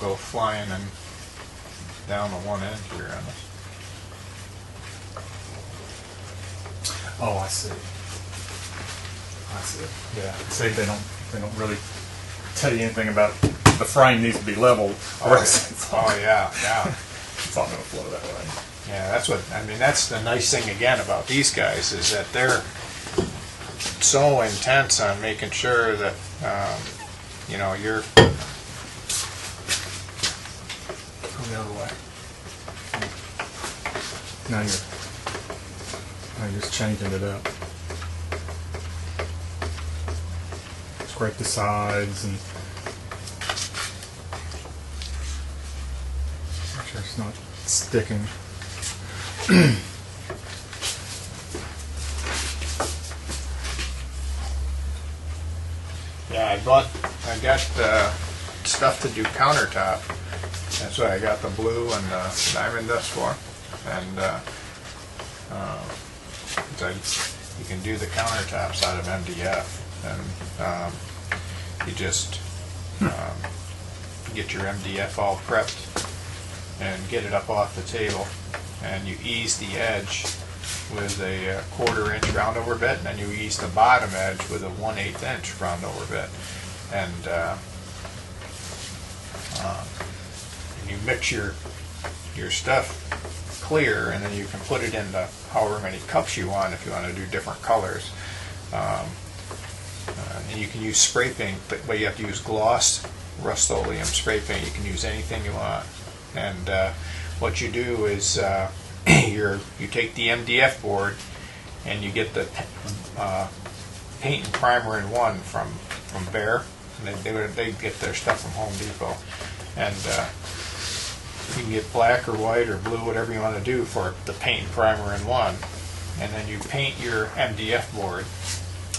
go flying and down the one end here on this. Oh, I see. I see. Yeah. See, they don't really tell you anything about the frame needs to be leveled. Oh yeah, yeah. It's not going to flow that way. Yeah, that's what I mean. That's the nice thing again about these guys is that they're so intense on making sure that you know you're. Go the other way. Now you're just changing it up. Scrape the sides and make sure it's not sticking. Yeah, I got stuff to do countertop. That's what I got the blue and the diamond dust for, and you can do the countertops out of MDF, and you just get your MDF all prepped and get it up off the table, and you ease the edge with a 1/4 inch round over bit, and then you ease the bottom edge with a 1/8 inch round over bit, and you mix your stuff clear, and then you can put it into however many cups you want if you want to do different colors. And you can use spray paint, but you have to use gloss Rust-Oleum spray paint. You can use anything you want. And what you do is you take the MDF board and you get the paint and primer in one from Behr. And they get their stuff from Home Depot. And you can get black or white or blue, whatever you want to do for the paint and primer in one. And then you paint your MDF board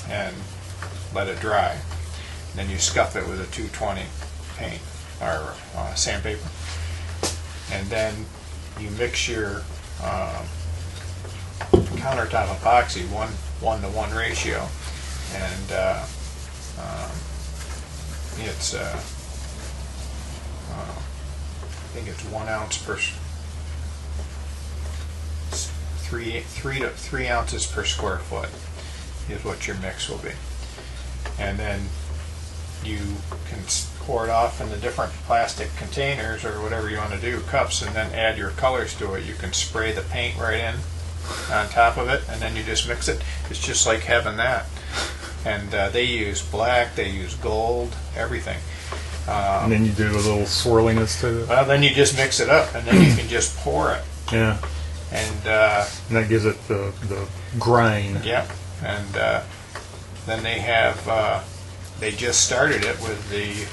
and let it dry. And then you scuff it with a 220 paint or sandpaper. And then you mix your countertop epoxy 1:1 ratio, and it's I think it's 1 ounce per 3 ounces per square foot is what your mix will be. And then you can pour it off in the different plastic containers or whatever you want to do, cups, and then add your colors to it. You can spray the paint right in on top of it, and then you just mix it. It's just like having that. And they use black, they use gold, everything. And then you do a little swirliness to it. Well, then you just mix it up, and then you can just pour it. Yeah. And that gives it the grain. Yeah. And then they have, they just started it with the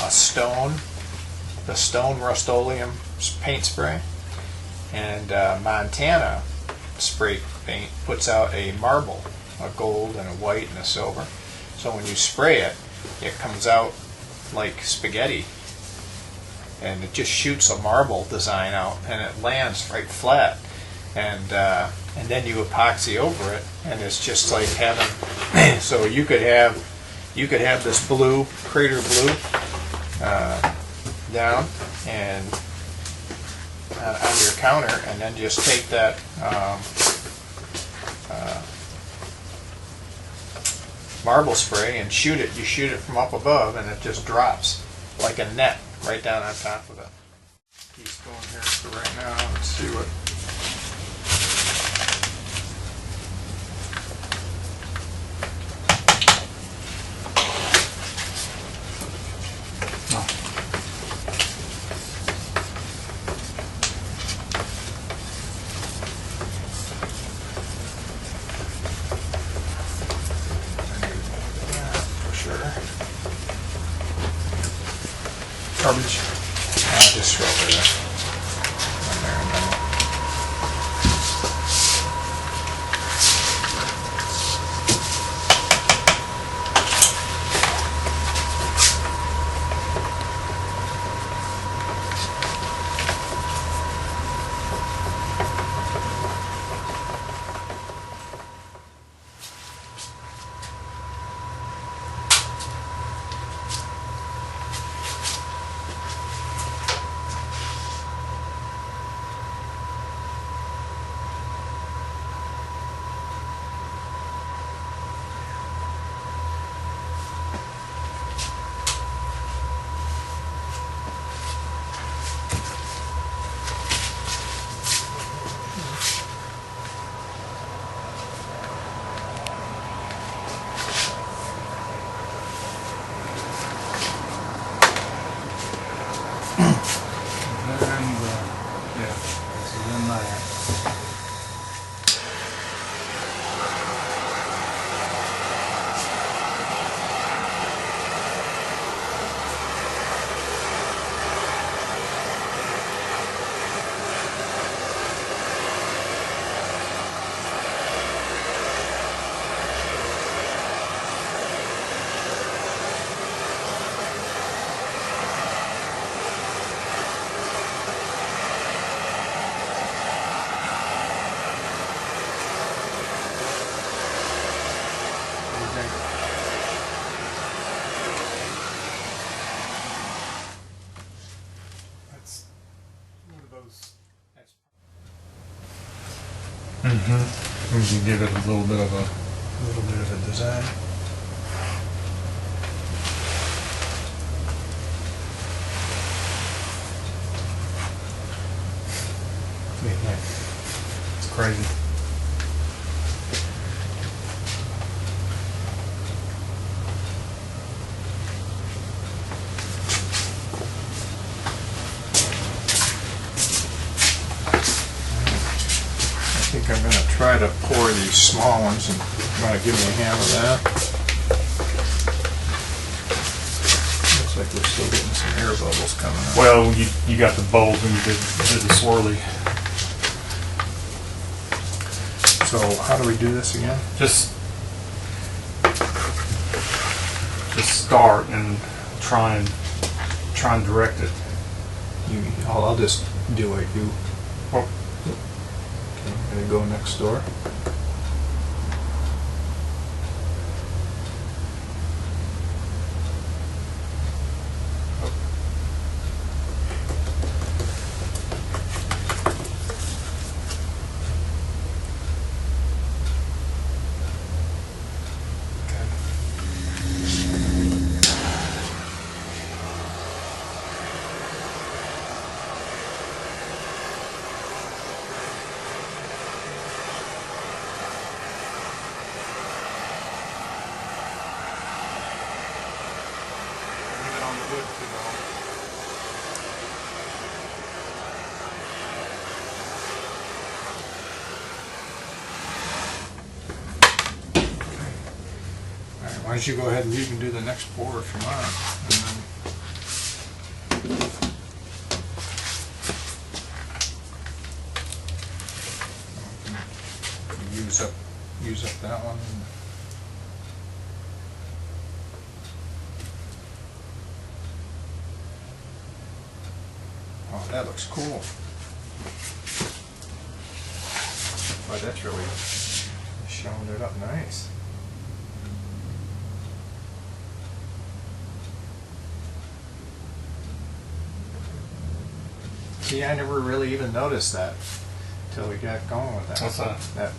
stone Rust-Oleum paint spray. And Montana spray paint puts out a marble, a gold and a white and a silver. So when you spray it, it comes out like spaghetti, and it just shoots a marble design out, and it lands right flat, and then you epoxy over it, and it's just like having. So you could have this blue, crater blue, down and on your counter, and then just take that. Marble spray and shoot it. You shoot it from up above, and it just drops like a net right down on top of it. Keeps going here for right now. Let's see what. Garbage. Just throw it there. And there and then. those. That's Mm-hmm. You can give it a little bit of a design. Yeah, it's crazy. I think I'm going to try to pour these small ones, and you want to give me a hand with that? Looks like we're still getting some air bubbles coming out. Well, you got the bowls when you did the swirly. So how do we do this again? Just start and try and direct it. I'll just do it. You. Well, Okay, I'm going to go next door. Leave it on the wood too long. All right, why don't you go ahead and you can do the next pour if you want. And then use up that one. Oh, that looks cool. Oh, that's really showing it up nice. See, I never really even noticed that until we got going with that. What's that?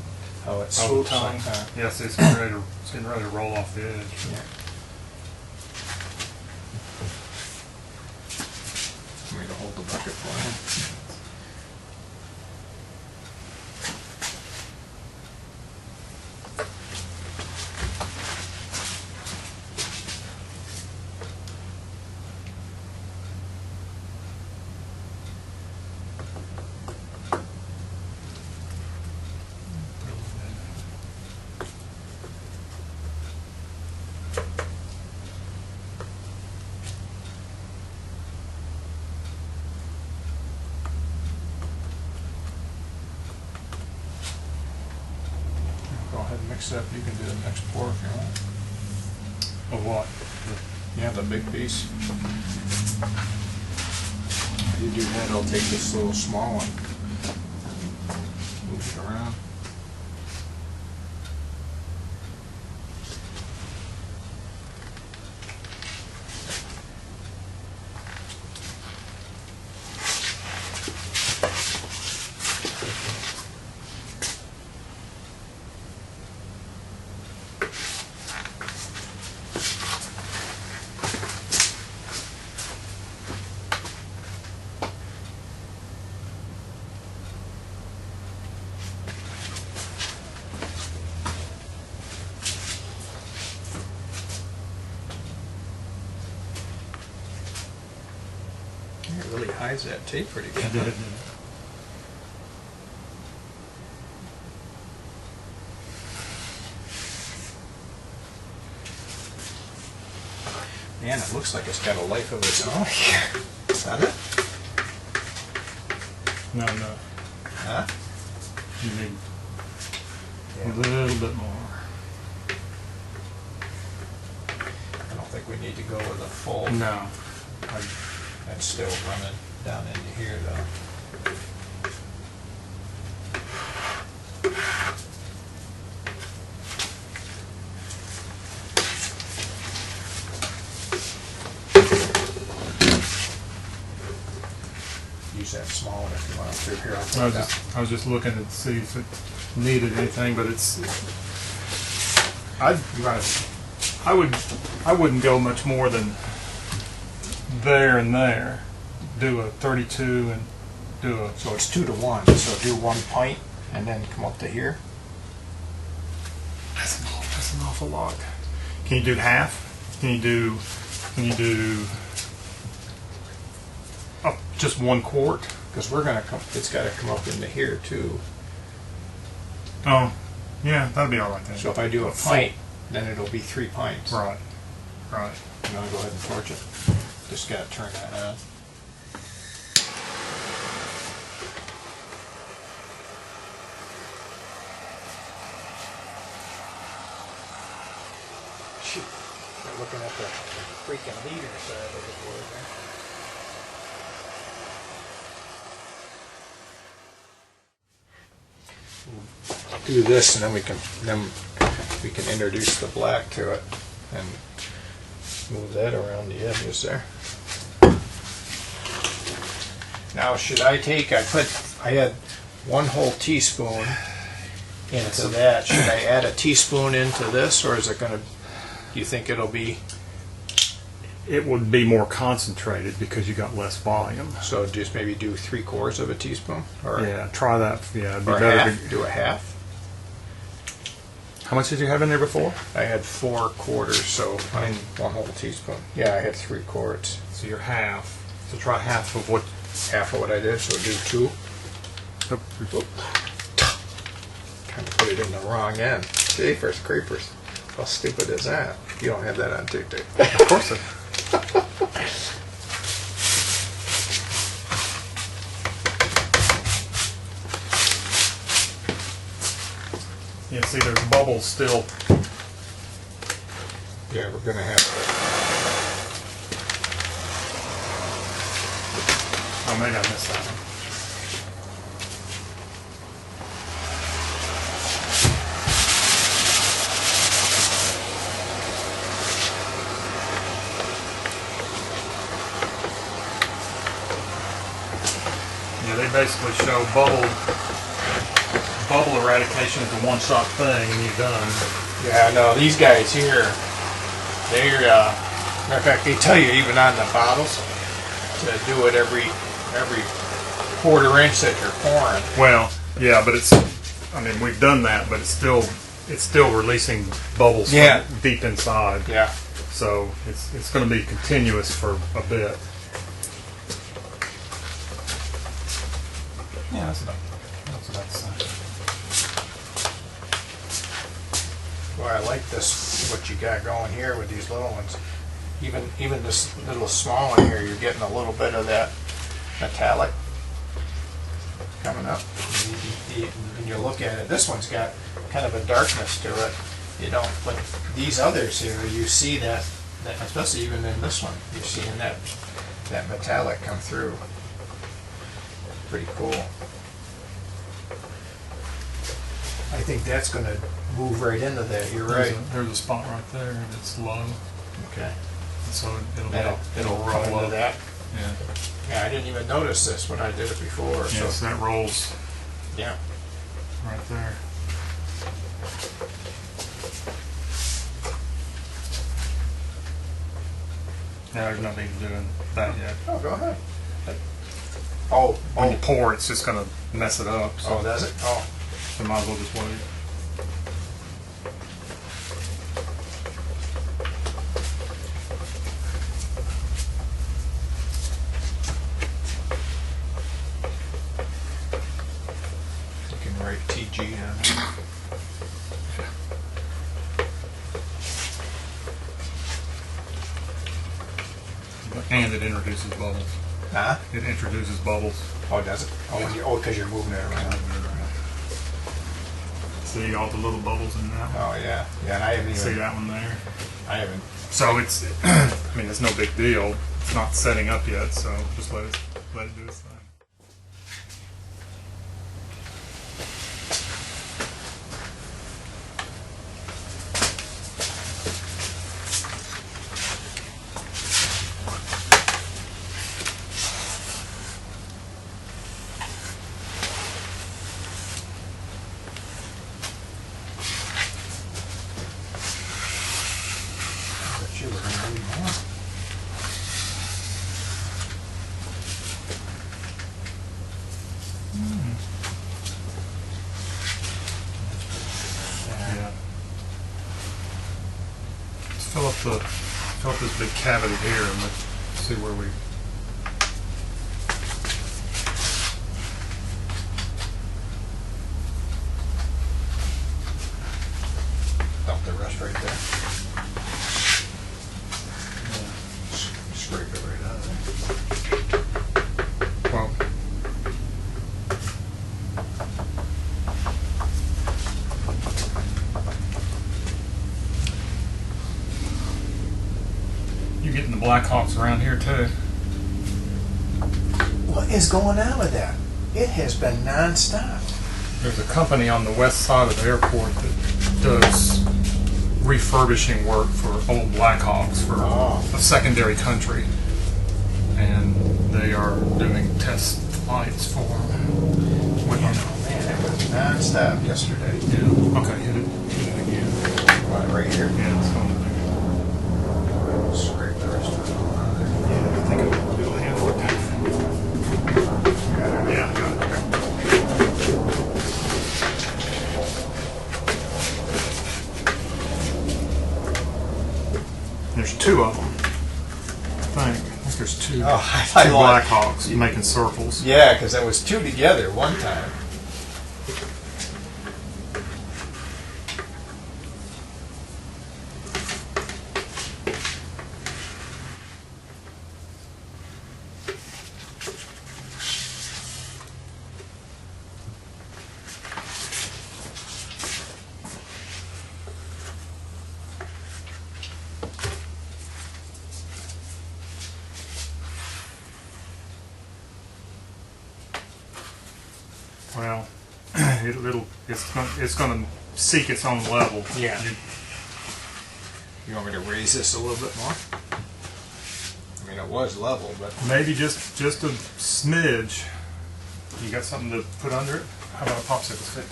How it Oh, swoops the like tongue. that. Yes, it's getting ready to roll off the edge. Yeah. Want me to hold the bucket for him? Go ahead and mix it up. You can do the next pour if you want. Of what? Yeah, the big piece. You do that, I'll take this little small one. Move it around. It really hides that tape pretty good. I did. Man, it looks like it's got a life of its own here. Is that it? No. Huh? You need a little bit more. I don't think we need to go with a full. No. That's still running down into here though. Use that smaller if you want through here, I'll I take was that. just, I was just looking to see if it needed anything, but it's. You want to, I wouldn't go much more than there and there. Do a 32 and do a. so it's 2 to 1, so do 1 pint and then come up to here. That's an awful lot. Can you do half? Can you do just 1 quart? Because we're going to come, it's got to come up into here too. Oh, yeah, that'd be all right then. So if I do a pint, then it'll be 3 pints. Right, right. You want to go ahead and torch it? Just got to turn that on. Shoot, we're looking at the freaking liter side of the board there. Do this, and then we can introduce the black to it and move that around the edges there. Now, should I take? I had 1 whole teaspoon into that. Should I add a teaspoon into this, or is it going to? Do you think it'll be? It would be more concentrated because you got less volume. So just maybe do 3/4 of a teaspoon, or Yeah, try that. Yeah, it'd be or better. half. Do a half. How much did you have in there before? I had 4 quarters, so I mean 1 whole teaspoon. Yeah, I had 3 quarts. So you're half. So try half of what. Half of what I did, so do 2. Kind of put it in the wrong end. Jeepers creepers. How stupid is that? You don't have that on tape. Of course it. Yeah, see, there's bubbles still. Yeah, we're gonna have to. Oh, maybe I missed that one. Yeah, they basically show bubble eradication is a one-shot thing and you're done. Yeah, no, these guys here, they're, matter of fact, they tell you even on the bottles to do it every 1/4 inch that you're pouring. Well, yeah, but it's, I mean, we've done that, but it's still releasing bubbles Yeah. from deep inside. Yeah. So it's going to be continuous for a bit. Yeah, that's about the same. Well, I like this, what you got going here with these little ones. Even this little small one here, you're getting a little bit of that metallic coming up. When you look at it, this one's got kind of a darkness to it. You don't, but these others here, you see that especially even in this one, you're seeing that metallic come through. Pretty cool. I think that's going to move right into that. You're right. There's a spot right there that's low, Okay. so It'll roll come into up. that. Yeah. Yeah, I didn't even notice this when I did it before. Yeah, So so that rolls yeah. right there. Yeah, there's nothing doing that yet. Oh, go ahead. Oh, When you pour, it's just going to mess it up. So, oh, does it? Oh, so might as well just wait. you can write TG on it. And it introduces bubbles. Huh? It introduces bubbles. Oh, does it? Oh, because you're moving it around. See all the little bubbles in that one? Oh, yeah. Yeah, and I haven't See even. that one there? I haven't. So it's, I mean, it's no big deal. It's not setting up yet, so just let it do its thing. Yeah. Let's fill up this big cavity here and let's see where we. Dump the rust right there. Scrape it right out of there. Well, you getting the Blackhawks around here too? What is going on with that? It has been non-stop. There's a company on the west side of the airport that does refurbishing work for old Blackhawks for a secondary country, and they are doing test flights for them. Oh man, it was non-stop yesterday. Yeah. Okay. Hit it again. Right here. Yeah, it's going to be. Scrape the rest of it all out of there. Yeah, I think it'll handle it. Yeah, got it. There's two of them. I think there's two. Oh, Two Blackhawks making circles. Yeah, because there was two together one time. Well, it's going to seek its own level. Yeah. You want me to raise this a little bit more? I mean, it was level, but Maybe just a smidge. You got something to put under it? How about a popsicle stick?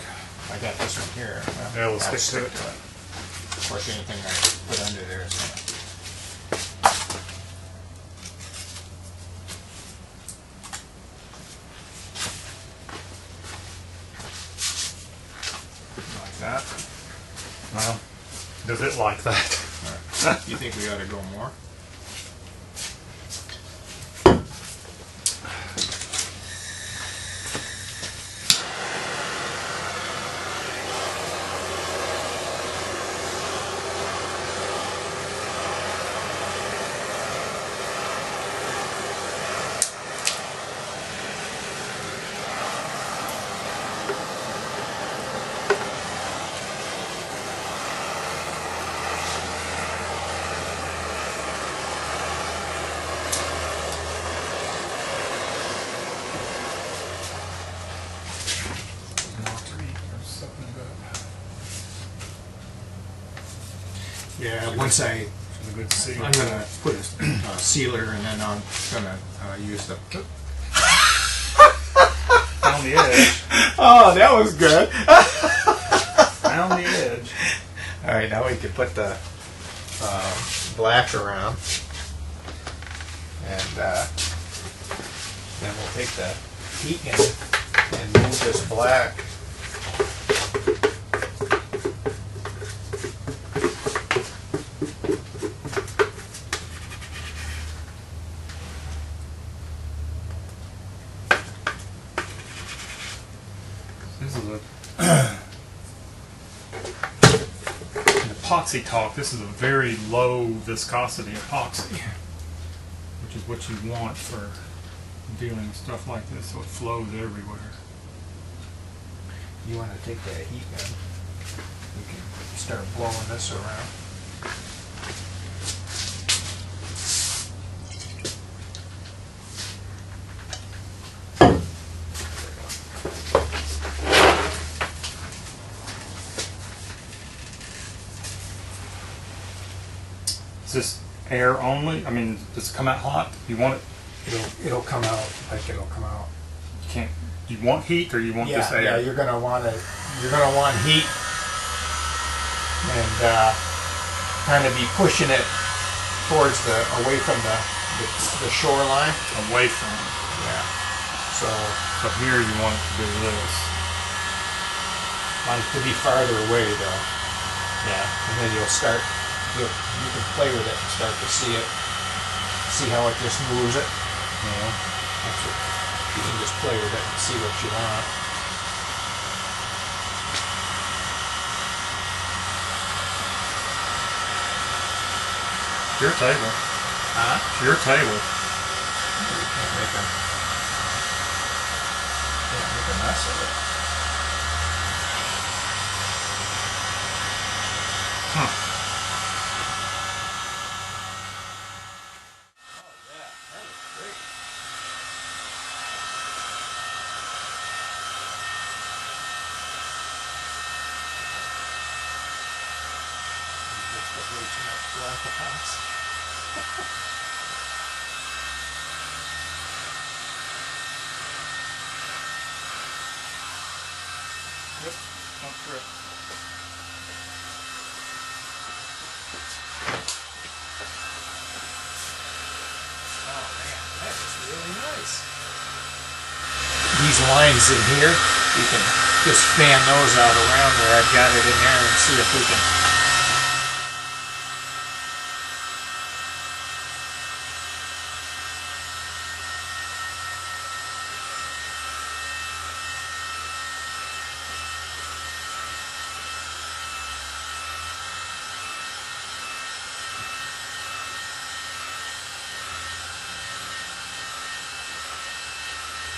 I got this one here. Well, Yeah, we'll I'll stick to it. Of course, anything I put under there is gonna. Like that. Well, does it like that? You think we ought to go more? Yeah, once I'm gonna put a sealer, and then I'm gonna use the. On the edge. Oh, that was good. On the edge. All right, now we can put the black around, and then we'll take the heat gun and move this black. This is an epoxy talk. This is a very low viscosity epoxy, which is what you want for dealing with stuff like this, so it flows everywhere. You want to take that heat gun? You can start blowing this around. Is this air only? I mean, does it come out hot? You want it? It'll come out like it'll come out. You can't. Do you want heat or you want this air? Yeah, you're gonna want it. You're gonna want heat, and kind of be pushing it towards away from the shoreline. Away from it. Yeah. So So here you want it to do this. Want it to be farther away though. Yeah, and then you'll start, you can play with it and start to see it. See how it just moves it. Yeah. That's what, you can just play with it and see what you want. It's your table. Huh? It's your table. You can't make a mess of it. Huh. Oh yeah, that was great. Just got way too much black epoxy. Yep. Don't trip. Oh man, that is really nice. These lines in here, you can just fan those out around where I've got it in there and see if we can.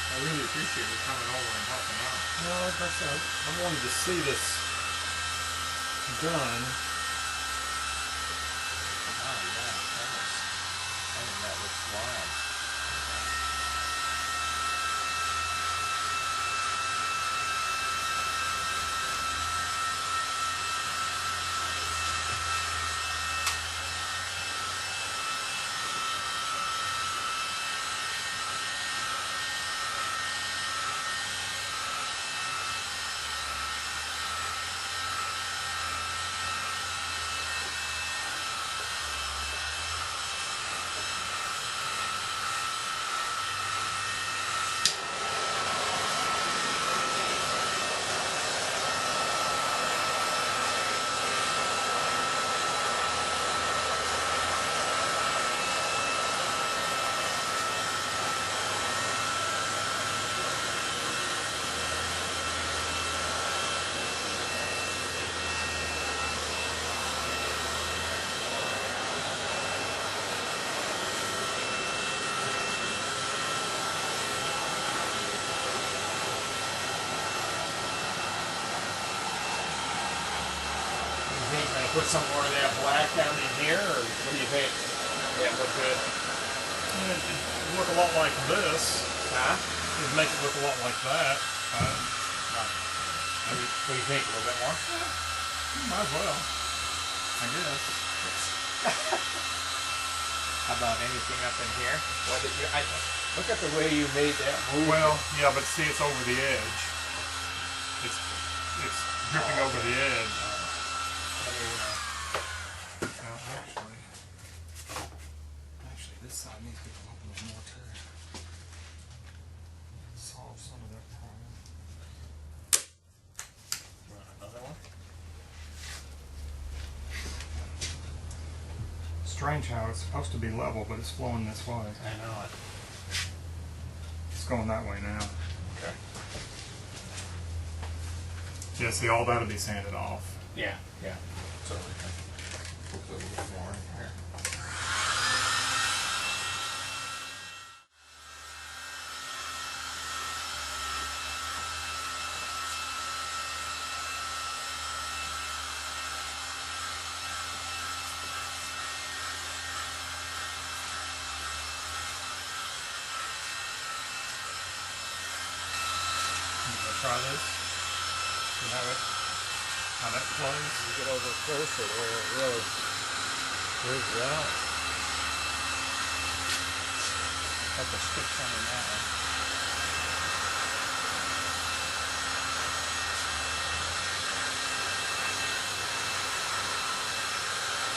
I really appreciate you coming over and helping out. No, like I said, I wanted to see this done. oh yeah, I think that looks wild. You think I'm gonna put some more of that black down in here, or what do you think? Yeah, look good. It'd look a lot like this. Huh? It'd make it look a lot like that. What do you think? A little bit more? Might as well. I guess. How about anything up in here? What did you? Look at the way you made that move. Well, yeah, but see, it's over the edge. It's dripping over the edge. Actually, this side needs to go up a little more too. Solve some of that problem. Want another one? Strange how it's supposed to be level, but it's flowing this way. I know it. It's going that way now. Okay. Yeah, see, all that'll be sanded off. Yeah, yeah. So we can put a little bit more in here. Try this. See how that flows? You get over closer there, it really moves out. Have to stick some in that one.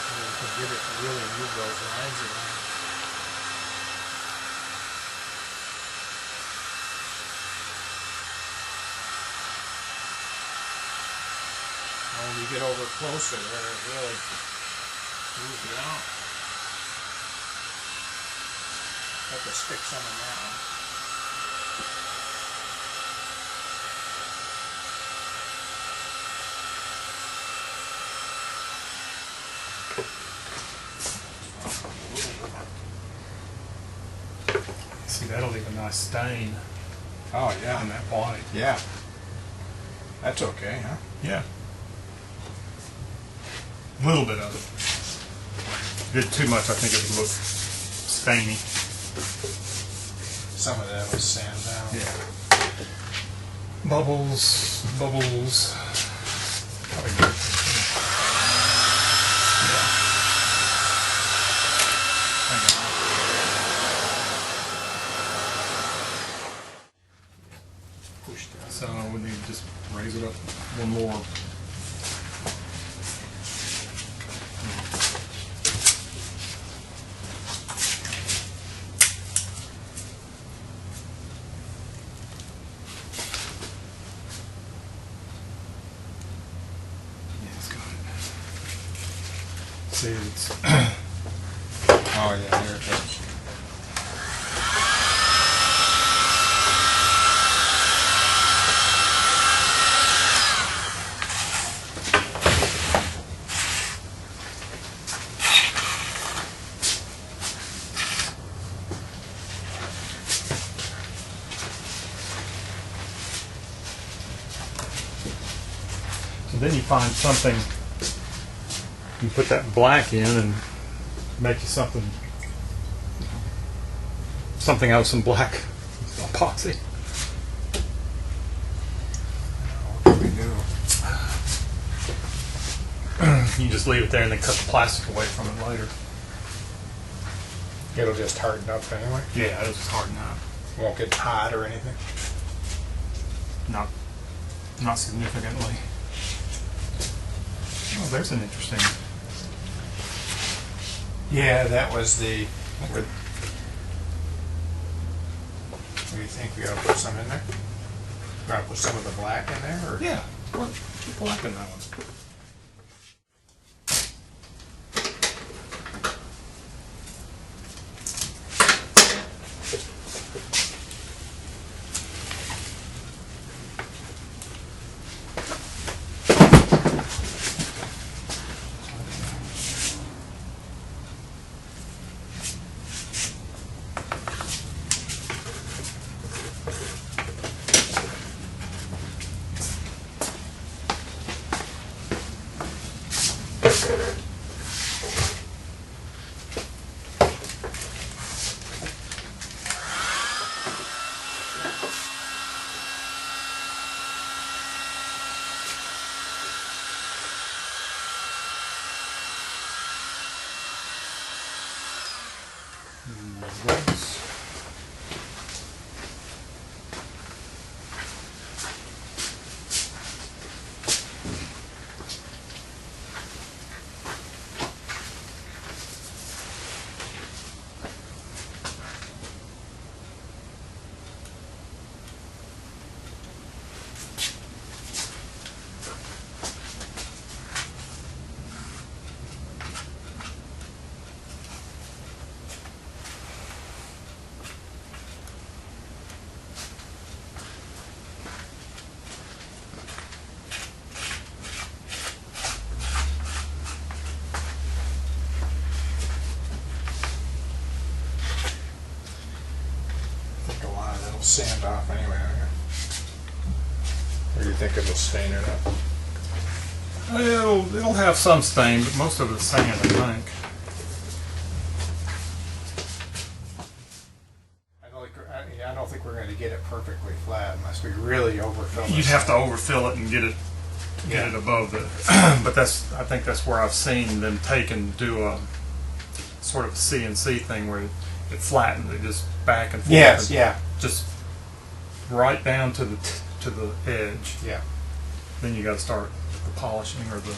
And you can get it to really move those lines around. you get over closer there, it really moves it out. Have to stick some in that one. See, that'll leave a nice stain Oh on yeah, that white. yeah. That's okay, huh? Yeah. A little bit of it. If you did too much, I think it would look stainy. Some of that was sand down. Yeah. Bubbles, bubbles. Probably good. Yeah. Hang on. Push down. So we need to just raise it up one more. Yeah, it's got it. See, it's Oh yeah, there it is. so then you find something, you put that black in and make you something out of some black epoxy. What do we do? You can just leave it there and then cut the plastic away from it later. It'll just harden up anyway. Yeah, it'll just harden up. Won't get hot or anything. Not significantly. Oh, there's an interesting. Yeah, that was the. What do you think? We ought to put some in there? We ought to put some of the black in there, or Yeah, keep black in that one. sand off anyway. Or do you think it'll stain it up? It'll have some stain, but most of it's sand, I think. I don't think we're going to get it perfectly flat unless we really overfill it. You'd have to overfill it and get it above the. But I think that's where I've seen them take and do a sort of CNC thing where it flattens it just back and forth. Yes, and yeah. Just right down to the edge. Yeah. Then you got to start the polishing or the